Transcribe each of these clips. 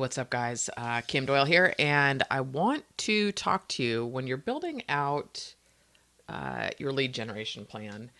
what's up guys? Kim Doyle here, and I want to talk to you when you're building out your lead generation plan.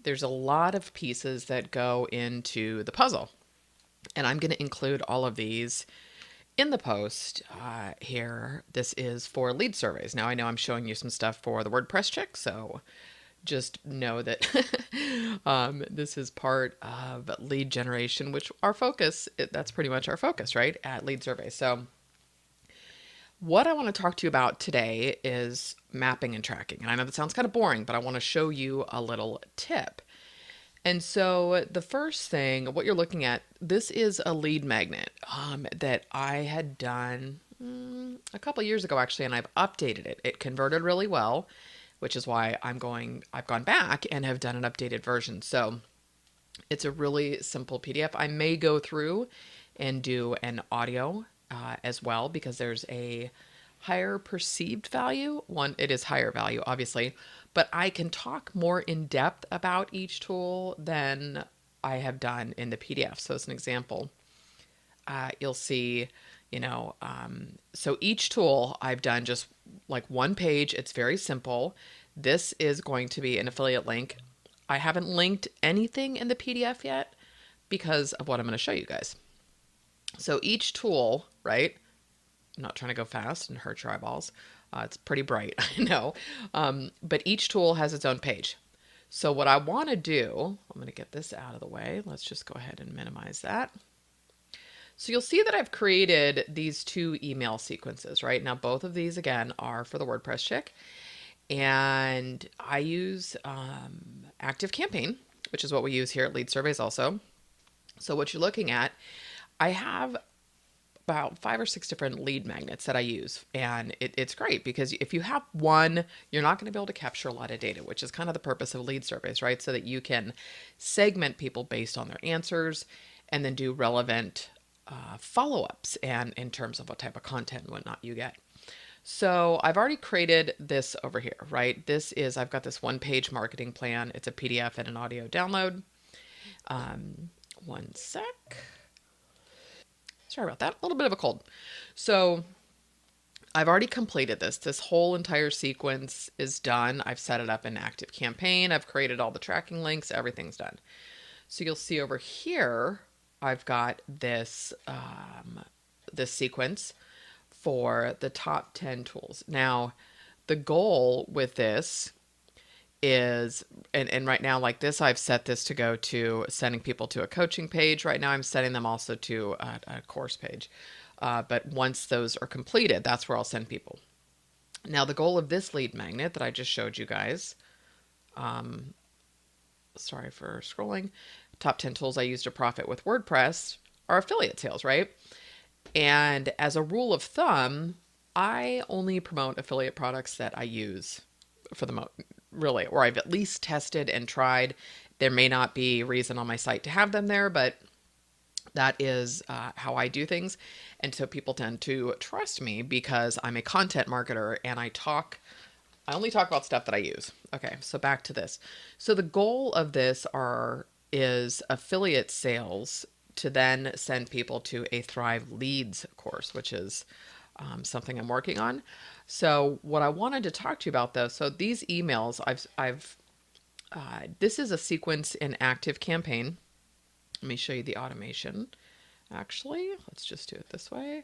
There's a lot of pieces that go into the puzzle, and I'm going to include all of these in the post here. This is for LeadSurveys. Now I know I'm showing you some stuff for the WordPress chick, so just know that this is part of lead generation, which our focus, that's pretty much our focus, right, at LeadSurveys. So what I want to talk to you about today is mapping and tracking. And I know that sounds kind of boring, but I want to show you a little tip. And so the first thing, what you're looking at, this is a lead magnet that I had done a couple years ago, actually, and I've updated it. It converted really well, which is why I've gone back and have done an updated version. So it's a really simple PDF. I may go through and do an audio as well, because there's a higher perceived value. One, it is higher value, obviously, but I can talk more in depth about each tool than I have done in the PDF. So as an example, you'll see, so each tool I've done just like one page. It's very simple. This is going to be an affiliate link. I haven't linked anything in the PDF yet because of what I'm going to show you guys. So each tool, right? I'm not trying to go fast and hurt your eyeballs. It's pretty bright, I know. But each tool has its own page. So what I want to do, I'm going to get this out of the way. Let's just go ahead and minimize that. So you'll see that I've created these two email sequences, right? Now, both of these, again, are for the WordPress chick. And I use ActiveCampaign, which is what we use here at LeadSurveys also. So what you're looking at, I have about 5 or 6 different lead magnets that I use. And it's great because if you have one, you're not going to be able to capture a lot of data, which is kind of the purpose of LeadSurveys, right? So that you can segment people based on their answers and then do relevant follow-ups and in terms of what type of content and whatnot you get. So I've already created this over here, right? I've got this one-page marketing plan. It's a PDF and an audio download. One sec. Sorry about that. A little bit of a cold. So I've already completed this. This whole entire sequence is done. I've set it up in ActiveCampaign. I've created all the tracking links. Everything's done. So you'll see over here, I've got this, this sequence for the top 10 tools. Now, the goal with this is, and right now, like this, I've set this to go to sending people to a coaching page. Right now, I'm setting them also to a course page. But once those are completed, that's where I'll send people. Now, the goal of this lead magnet that I just showed you guys, sorry for scrolling, top 10 tools I use to profit with WordPress are affiliate sales, right? And as a rule of thumb, I only promote affiliate products that I use for the most, really, or I've at least tested and tried. There may not be reason on my site to have them there, but that is how I do things. And so people tend to trust me because I'm a content marketer and I only talk about stuff that I use. Okay, so back to this. So the goal of this is affiliate sales to then send people to a Thrive Leads course, which is something I'm working on. So what I wanted to talk to you about though, so these emails, this is a sequence in ActiveCampaign. Let me show you the automation. Actually, let's just do it this way.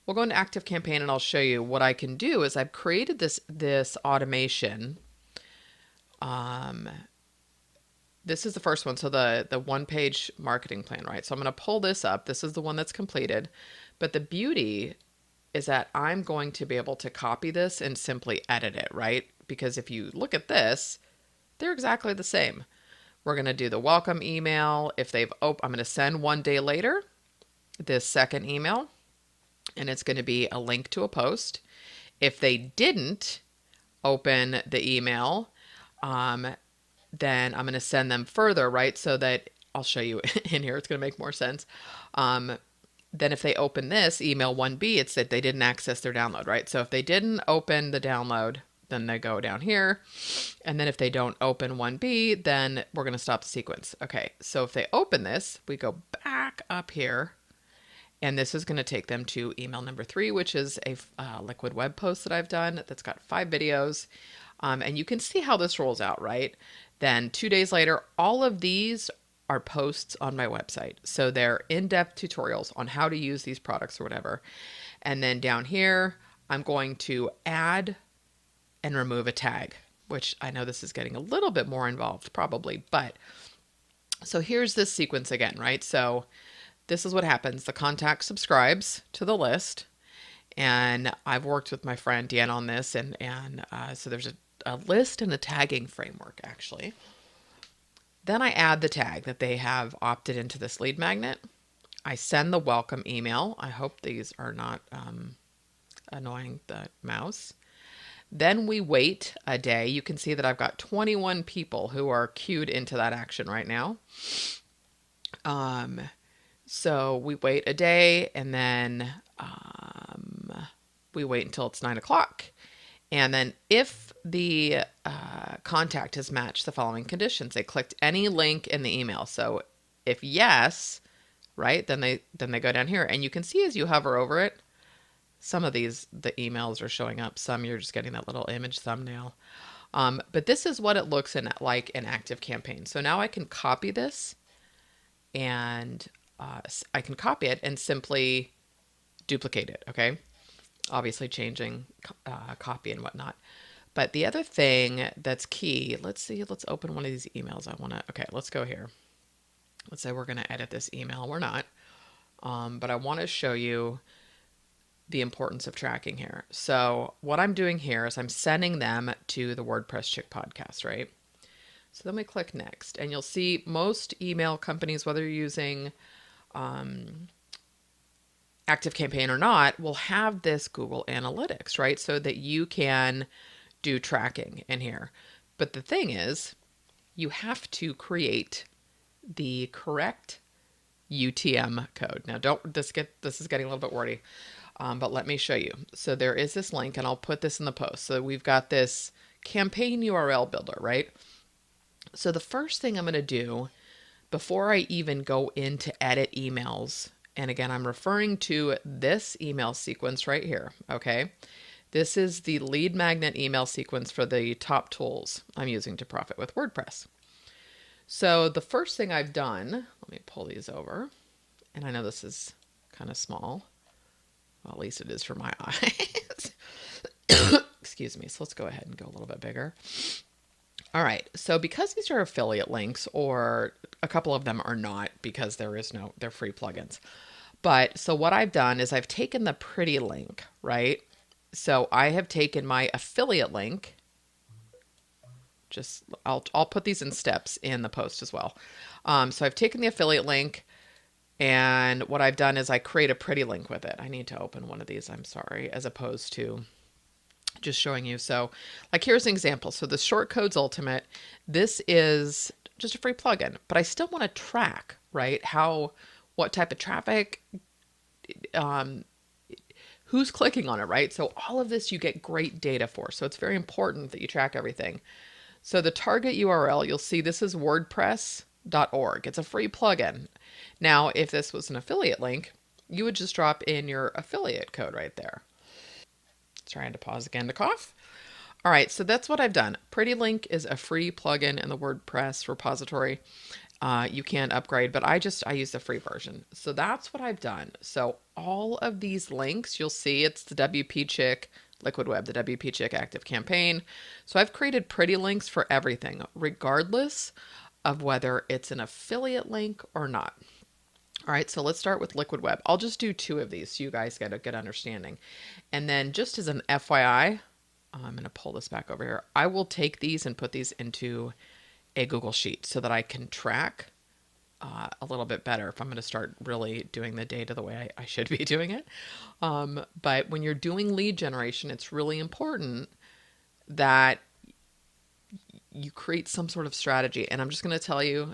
We'll go into ActiveCampaign and I'll show you what I can do is I've created this automation. This is the first one. So the one-page marketing plan, right? So I'm going to pull this up. This is the one that's completed. But the beauty is that I'm going to be able to copy this and simply edit it, right? Because if you look at this, they're exactly the same. We're going to do the welcome email. If I'm going to send 1 day later this second email, and it's going to be a link to a post. If they didn't open the email, then I'm going to send them further, right? So that I'll show you in here. It's going to make more sense. Then if they open this email 1B, it's that they didn't access their download, right? So if they didn't open the download, then they go down here. And then if they don't open 1B, then we're going to stop the sequence. Okay, so if they open this, we go back up here And this is going to take them to email number 3, which is a liquid web post that I've done that's got 5 videos. And you can see how this rolls out, right? Then 2 days later, all of these are posts on my website. So they're in-depth tutorials on how to use these products or whatever. And then down here, I'm going to add and remove a tag, which I know this is getting a little bit more involved probably, but so here's this sequence again, right? So this is what happens. The contact subscribes to the list, and I've worked with my friend Dan on this, and so there's a list and a tagging framework actually. Then I add the tag that they have opted into this lead magnet. I send the welcome email. I hope these are not annoying the mouse. Then we wait a day. You can see that I've got 21 people who are queued into that action right now. So we wait a day, and then we wait until it's 9 o'clock. And then if the contact has matched the following conditions, they clicked any link in the email. So if yes, right, then they go down here, and you can see as you hover over it, some of these, the emails are showing up. Some you're just getting that little image thumbnail. But this is what it looks like in ActiveCampaign. So now I can copy this, and I can copy it and simply duplicate it, okay? Obviously changing copy and whatnot. But the other thing that's key, let's open one of these emails. Okay, let's go here. Let's say we're gonna edit this email. We're not, but I wanna show you the importance of tracking here. So what I'm doing here is I'm sending them to the WordPress Chick podcast, right? So then we click next, and you'll see most email companies, whether you're using ActiveCampaign or not, will have this Google Analytics, right? So that you can do tracking in here. But the thing is, you have to create the correct UTM code. Now, this is getting a little bit wordy. But let me show you. So there is this link, and I'll put this in the post. So we've got this campaign URL builder, right? So the first thing I'm going to do before I even go in to edit emails, and again, I'm referring to this email sequence right here, okay? This is the lead magnet email sequence for the top tools I'm using to profit with WordPress. So the first thing I've done, let me pull these over, and I know this is kind of small. Well, at least it is for my eyes. Excuse me. So let's go ahead and go a little bit bigger. All right. So because these are affiliate links, or a couple of them are not because they're free plugins. But so what I've done is I've taken the pretty link, right? So I have taken my affiliate link. I'll put these in steps in the post as well. So I've taken the affiliate link, and what I've done is I create a pretty link with it. I need to open one of these, I'm sorry, as opposed to just showing you. So like here's an example. So the Short Codes Ultimate, this is just a free plugin, but I still want to track, right? What type of traffic, who's clicking on it, right? So all of this you get great data for. So it's very important that you track everything. So the target URL, you'll see this is WordPress.org. It's a free plugin. Now, if this was an affiliate link, you would just drop in your affiliate code right there. Trying to pause again to cough. All right, so that's what I've done. Pretty Link is a free plugin in the WordPress repository. You can upgrade, but I use the free version. So that's what I've done. So all of these links, you'll see it's the WP Chick Liquid Web, the WP Chick ActiveCampaign. So I've created pretty links for everything, regardless of whether it's an affiliate link or not. All right, so let's start with Liquid Web. I'll just do 2 of these so you guys get a good understanding. And then just as an FYI, I'm going to pull this back over here. I will take these and put these into a Google Sheet so that I can track a little bit better if I'm going to start really doing the data the way I should be doing it. But when you're doing lead generation, it's really important that you create some sort of strategy. And I'm just going to tell you,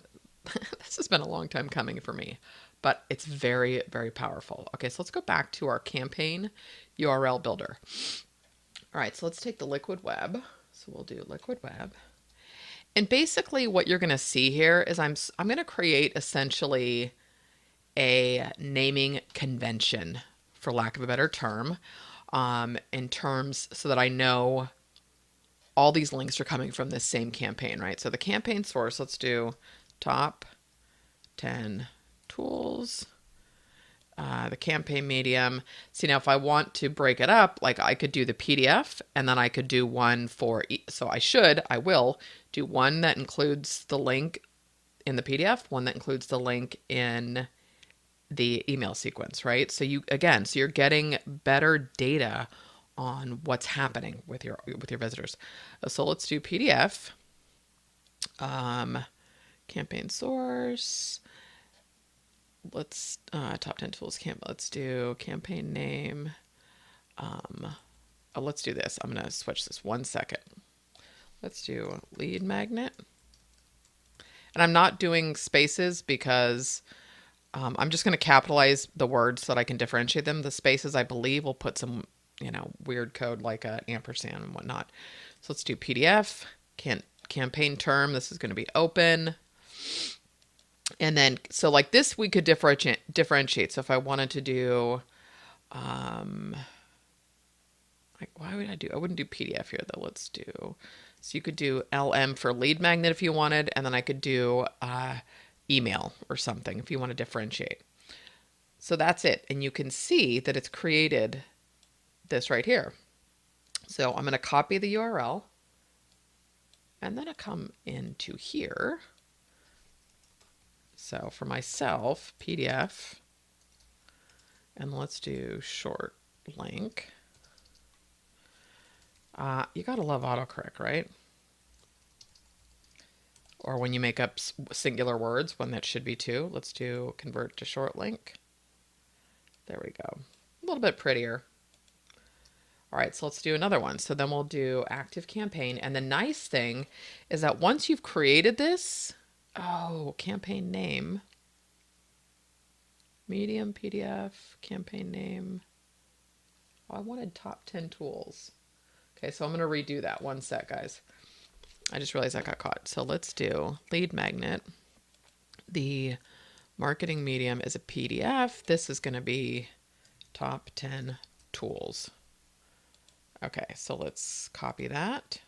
this has been a long time coming for me, but it's very, very powerful. Okay, so let's go back to our campaign URL builder. All right, so let's take the Liquid Web. So we'll do Liquid Web. And basically what you're going to see here is I'm going to create essentially a naming convention, for lack of a better term, in terms so that I know all these links are coming from this same campaign, right? So the campaign source, let's do top 10 tools. The campaign medium. See, now if I want to break it up, like I could do the PDF and then I could do one for, so I will do one that includes the link in the PDF, one that includes the link in the email sequence, right? So so you're getting better data on what's happening with your visitors. So let's do PDF, campaign source. Let's top 10 tools. Let's do campaign name. Let's do this. I'm gonna switch this 1 second. Let's do lead magnet. And I'm not doing spaces because I'm just going to capitalize the words so that I can differentiate them. The spaces, I believe, will put some, weird code like an ampersand and whatnot. So let's do PDF, campaign term. This is going to be open. And then, so like this, we could differentiate. So if I wanted to do, like, why would I wouldn't do PDF here though. Let's do, so you could do LM for lead magnet if you wanted, and then I could do email or something if you want to differentiate. So that's it. And you can see that it's created this right here. So I'm going to copy the URL and then I come into here. So for myself, PDF, and let's do short link. You got to love autocorrect, right? Or when you make up singular words, when that should be two. Let's do convert to short link. There we go. A little bit prettier. All right, so let's do another one. So then we'll do active campaign. And the nice thing is that once you've created this, campaign name, medium, PDF, campaign name. I wanted top 10 tools. Okay, so I'm going to redo that. 1 sec, guys. I just realized I got caught. So let's do lead magnet. The marketing medium is a PDF. This is going to be top 10 tools. Okay, so let's copy that.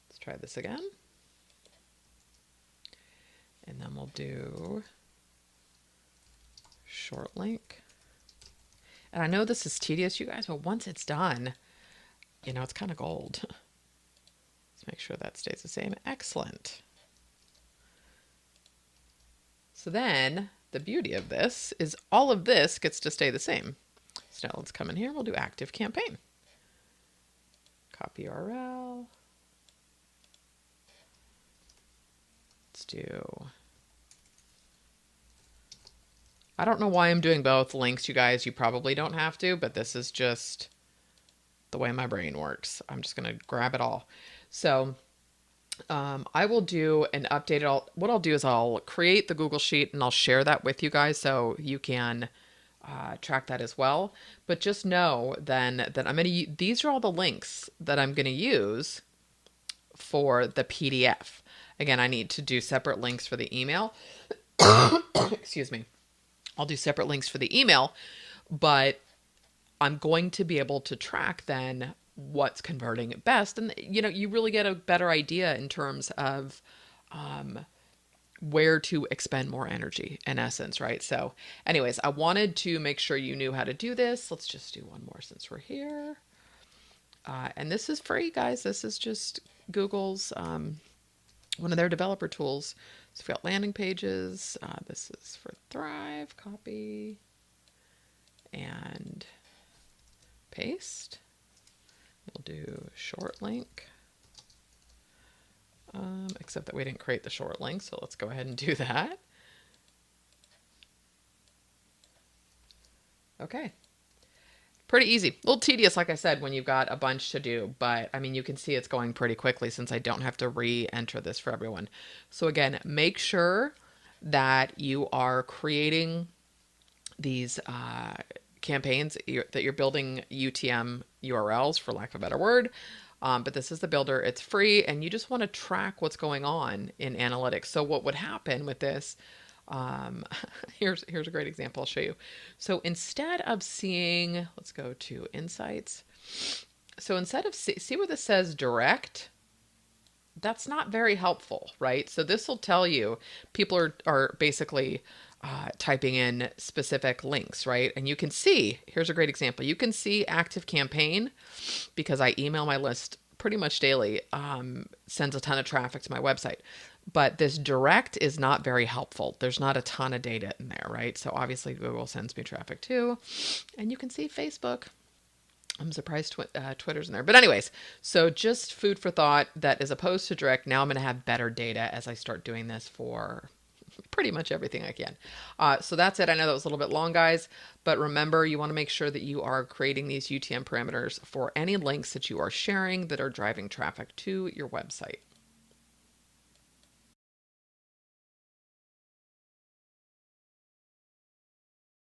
Let's try this again. And then we'll do short link. And I know this is tedious, you guys, but once it's done, it's kind of gold. Let's make sure that stays the same. Excellent. So then the beauty of this is all of this gets to stay the same. So now let's come in here. We'll do active campaign. Copy URL. Let's do, I don't know why I'm doing both links, you guys. You probably don't have to, but this is just the way my brain works. I'm just going to grab it all. So I will do an update. What I'll do is I'll create the Google Sheet and I'll share that with you guys so you can track that as well. But just know then that I'm going to, these are all the links that I'm going to use for the PDF. Again, I need to do separate links for the email. Excuse me. I'll do separate links for the email, but I'm going to be able to track then what's converting best. And, you really get a better idea in terms of where to expend more energy, in essence, right? So anyways, I wanted to make sure you knew how to do this. Let's just do one more since we're here. And this is free, guys. This is just Google's, one of their developer tools. So we've got landing pages. This is for Thrive. Copy and paste. We'll do short link. Except that we didn't create the short link, so let's go ahead and do that. Okay. Pretty easy. A little tedious, like I said, when you've got a bunch to do, but I mean, you can see it's going pretty quickly since I don't have to re-enter this for everyone. So again, make sure that you are creating these campaigns, that you're building UTM URLs, for lack of a better word. But this is the builder. It's free, and you just want to track what's going on in analytics. So what would happen with this, Um, here's a great example I'll show you. So instead of seeing, let's go to insights. So instead of see where this says direct, that's not very helpful, right? So this will tell you people are basically typing in specific links, right? And you can see, here's a great example. You can see active campaign because I email my list pretty much daily, sends a ton of traffic to my website. But this direct is not very helpful. There's not a ton of data in there, right? So obviously Google sends me traffic too. And you can see Facebook. I'm surprised Twitter's in there. But anyways, so just food for thought that as opposed to direct, now I'm going to have better data as I start doing this for pretty much everything I can. So that's it. I know that was a little bit long, guys, but remember, you want to make sure that you are creating these UTM parameters for any links that you are sharing that are driving traffic to your website.